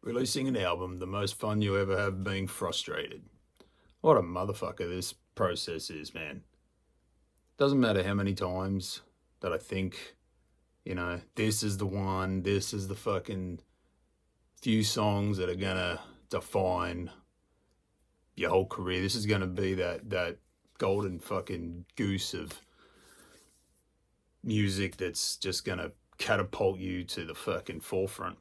Releasing an album, the most fun you ever have being frustrated. What a motherfucker this process is, man. Doesn't matter how many times that I think, this is the one, this is the fucking few songs that are gonna define your whole career. This is gonna be that golden fucking goose of music that's just gonna catapult you to the fucking forefront.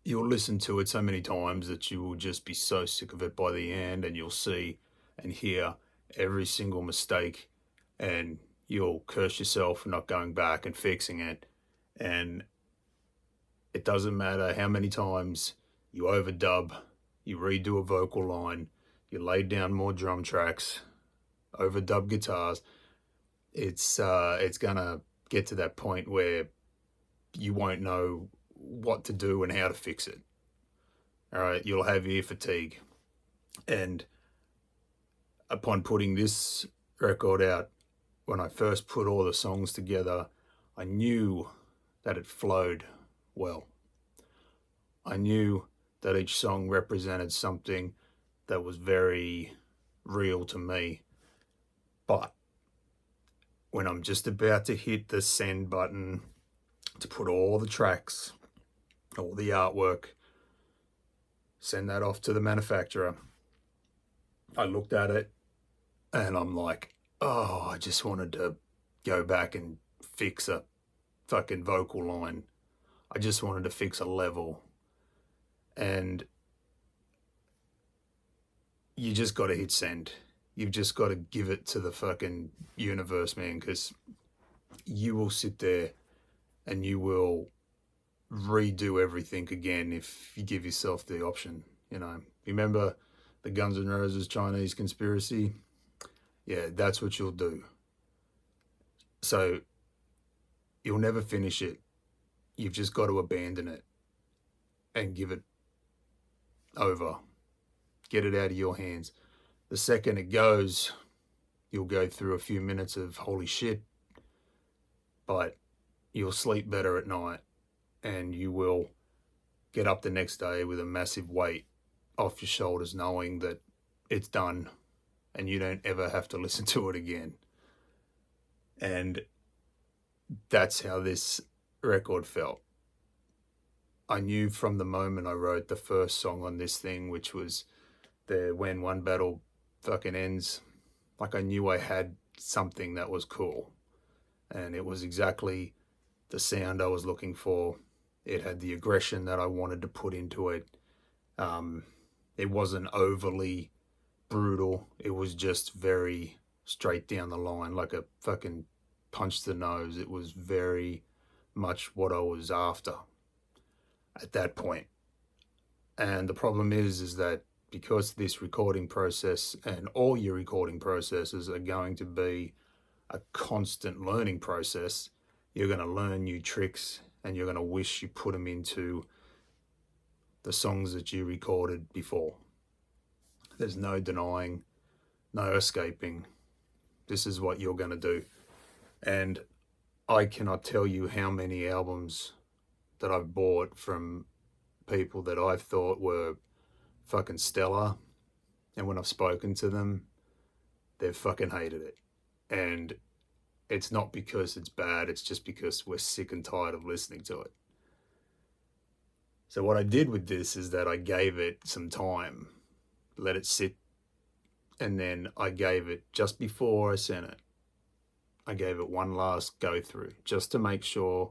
You'll listen to it so many times that you will just be so sick of it by the end, and you'll see and hear every single mistake, and you'll curse yourself for not going back and fixing it. And it doesn't matter how many times you overdub, you redo a vocal line, you lay down more drum tracks, overdub guitars. It's gonna get to that point where you won't know what to do and how to fix it. All right, you'll have ear fatigue. And upon putting this record out, when I first put all the songs together, I knew that it flowed well. I knew that each song represented something that was very real to me. But when I'm just about to hit the send button to put all the tracks, all the artwork, send that off to the manufacturer, I looked at it and I'm like, oh, I just wanted to go back and fix a fucking vocal line. I just wanted to fix a level. And you just got to hit send. You've just got to give it to the fucking universe, man, because you will sit there and you will redo everything again if you give yourself the option. Remember the Guns N' Roses Chinese conspiracy? Yeah, that's what you'll do. So you'll never finish it. You've just got to abandon it and give it over. Get it out of your hands. The second it goes, you'll go through a few minutes of holy shit, but you'll sleep better at night, and you will get up the next day with a massive weight off your shoulders knowing that it's done and you don't ever have to listen to it again. And that's how this record felt. I knew from the moment I wrote the first song on this thing, which was the When One Battle Fucking Ends, like I knew I had something that was cool. And it was exactly the sound I was looking for. It had the aggression that I wanted to put into it. It wasn't overly brutal. It was just very straight down the line, like a fucking punch to the nose. It was very much what I was after at that point. And the problem is that because this recording process and all your recording processes are going to be a constant learning process, you're going to learn new tricks and you're going to wish you put them into the songs that you recorded before. There's no denying, no escaping. This is what you're going to do. And I cannot tell you how many albums that I've bought from people that I thought were fucking stellar, and when I've spoken to them, they've fucking hated it. And it's not because it's bad, it's just because we're sick and tired of listening to it. So what I did with this is that I gave it some time, let it sit, and then I gave it, just before I sent it, I gave it one last go through, just to make sure,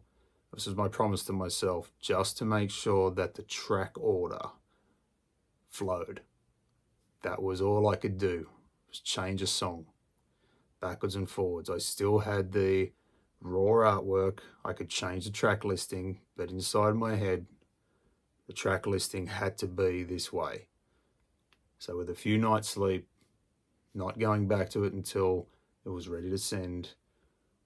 this is my promise to myself, just to make sure that the track order flowed. That was all I could do, was change a song backwards and forwards. I still had the raw artwork. I could change the track listing, but inside my head, the track listing had to be this way. So with a few nights sleep, not going back to it until it was ready to send,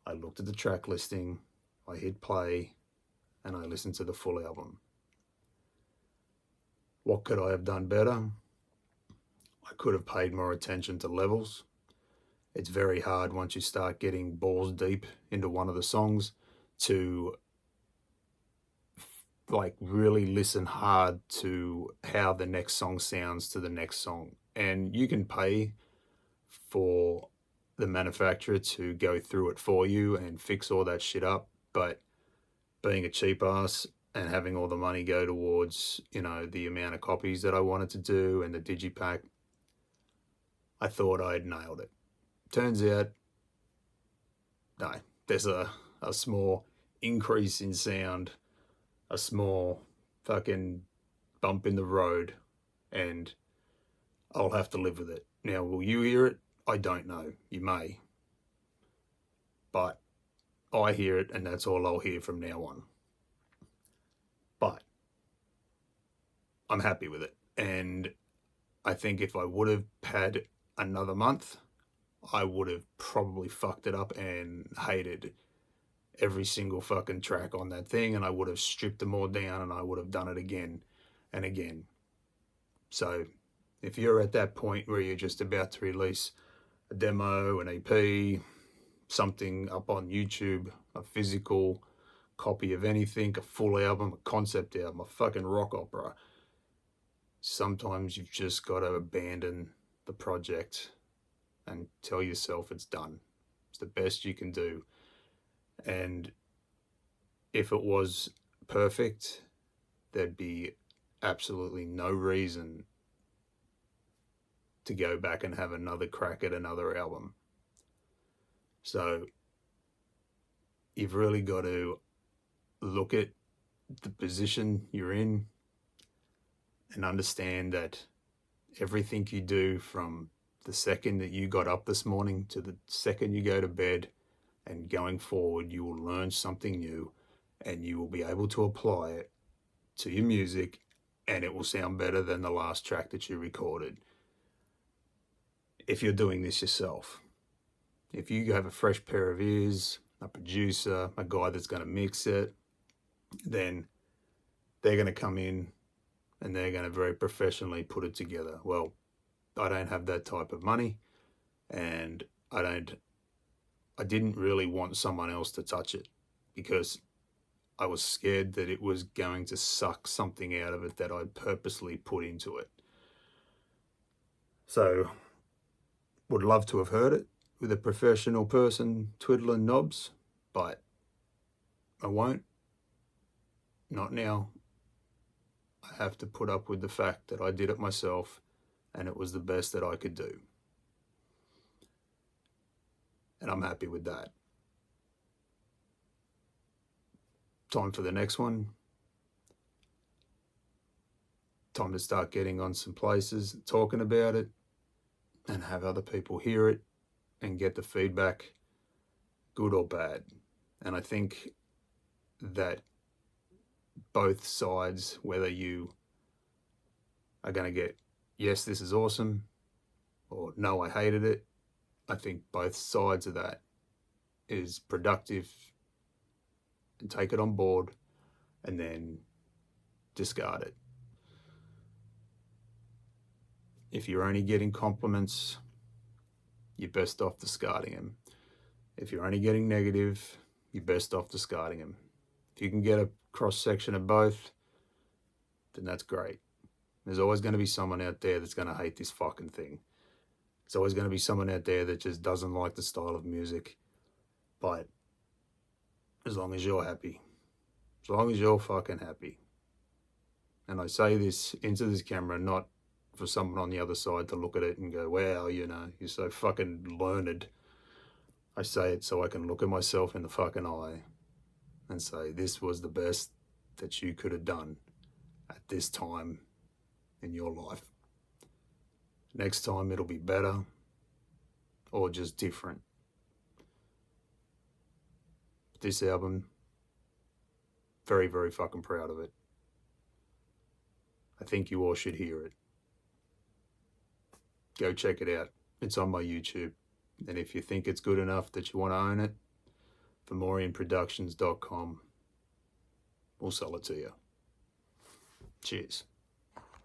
I looked at the track listing, I hit play, and I listened to the full album. What could I have done better? I could have paid more attention to levels. It's very hard once you start getting balls deep into one of the songs to like really listen hard to how the next song sounds to the next song. And you can pay for the manufacturer to go through it for you and fix all that shit up. But being a cheap ass and having all the money go towards, you know, the amount of copies that I wanted to do and the digipack, I thought I'd nailed it. Turns out, no, there's a small increase in sound, a small fucking bump in the road, and I'll have to live with it. Now, will you hear it? I don't know. You may. But I hear it, and that's all I'll hear from now on. But I'm happy with it. And I think if I would have had another month, I would have probably fucked it up and hated every single fucking track on that thing, and I would have stripped them all down and I would have done it again and again. So if you're at that point where you're just about to release a demo, an EP, something up on YouTube, a physical copy of anything, a full album, a concept album, a fucking rock opera, sometimes you've just got to abandon the project and tell yourself it's done. It's the best you can do. And if it was perfect, there'd be absolutely no reason to go back and have another crack at another album. So you've really got to look at the position you're in and understand that everything you do from the second that you got up this morning to the second you go to bed and going forward, you will learn something new and you will be able to apply it to your music and it will sound better than the last track that you recorded. If you're doing this yourself, if you have a fresh pair of ears, a producer, a guy that's going to mix it, then they're going to come in and they're going to very professionally put it together. Well, I don't have that type of money, and I didn't really want someone else to touch it because I was scared that it was going to suck something out of it that I'd purposely put into it. So would love to have heard it with a professional person twiddling knobs, but I won't. Not now. I have to put up with the fact that I did it myself and it was the best that I could do. And I'm happy with that. Time for the next one. Time to start getting on some places, talking about it, and have other people hear it and get the feedback, good or bad. And I think that both sides, whether you are going to get, yes, this is awesome, or no, I hated it, I think both sides of that is productive, and take it on board and then discard it. If you're only getting compliments, you're best off discarding them. If you're only getting negative, you're best off discarding them. If you can get a cross-section of both, then that's great. There's always going to be someone out there that's going to hate this fucking thing. There's always going to be someone out there that just doesn't like the style of music. But as long as you're happy, as long as you're fucking happy. And I say this into this camera, not for someone on the other side to look at it and go, wow, you know, you're so fucking learned. I say it so I can look at myself in the fucking eye and say, this was the best that you could have done at this time in your life. Next time it'll be better or just different. This album, very, very fucking proud of it. I think you all should hear it. Go check it out. It's on my YouTube. And if you think it's good enough that you want to own it, FomorianProductions.com. We'll sell it to you. Cheers.